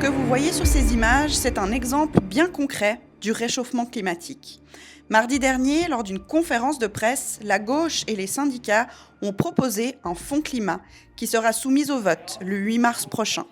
que vous voyez sur ces images, c'est un exemple bien concret du réchauffement climatique. Mardi dernier, lors d'une conférence de presse, la gauche et les syndicats ont proposé un fonds climat qui sera soumis au vote le 8 mars prochain.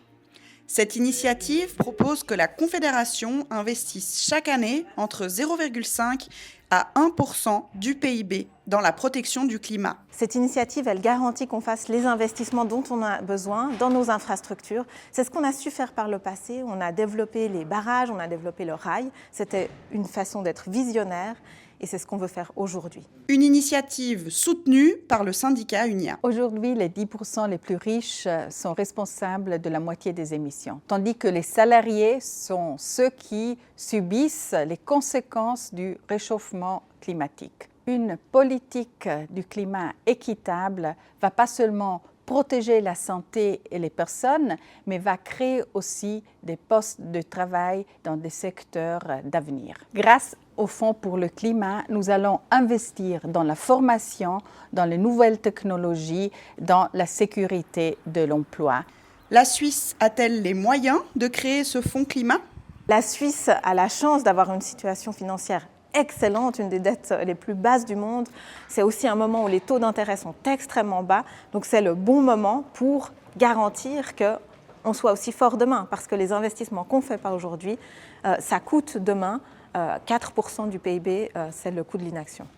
Cette initiative propose que la Confédération investisse chaque année entre 0,5 à 1% du PIB dans la protection du climat. Cette initiative, elle garantit qu'on fasse les investissements dont on a besoin dans nos infrastructures. C'est ce qu'on a su faire par le passé. On a développé les barrages, on a développé le rail. C'était une façon d'être visionnaire et c'est ce qu'on veut faire aujourd'hui. Une initiative soutenue par le syndicat UNIA. Aujourd'hui, les 10% les plus riches sont responsables de la moitié des émissions, tandis que les salariés sont ceux qui subissent les conséquences du réchauffement climatique. Une politique du climat équitable va pas seulement protéger la santé et les personnes, mais va créer aussi des postes de travail dans des secteurs d'avenir. Grâce au Fonds pour le climat, nous allons investir dans la formation, dans les nouvelles technologies, dans la sécurité de l'emploi. La Suisse a-t-elle les moyens de créer ce fonds climat ? La Suisse a la chance d'avoir une situation financière excellente, une des dettes les plus basses du monde. C'est aussi un moment où les taux d'intérêt sont extrêmement bas. Donc c'est le bon moment pour garantir qu'on soit aussi fort demain. Parce que les investissements qu'on fait pas aujourd'hui, ça coûte demain 4% du PIB, c'est le coût de l'inaction.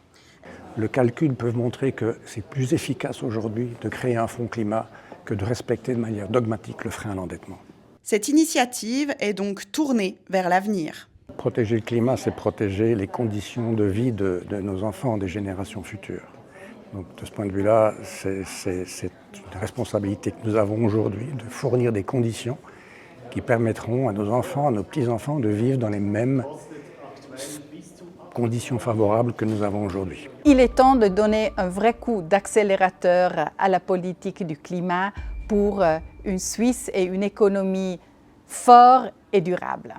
Le calcul peut montrer que c'est plus efficace aujourd'hui de créer un fonds climat que de respecter de manière dogmatique le frein à l'endettement. Cette initiative est donc tournée vers l'avenir. Protéger le climat, c'est protéger les conditions de vie de nos enfants, des générations futures. Donc, de ce point de vue-là, c'est une responsabilité que nous avons aujourd'hui de fournir des conditions qui permettront à nos enfants, à nos petits-enfants de vivre dans les mêmes conditions favorables que nous avons aujourd'hui. Il est temps de donner un vrai coup d'accélérateur à la politique du climat pour une Suisse et une économie forte et durable.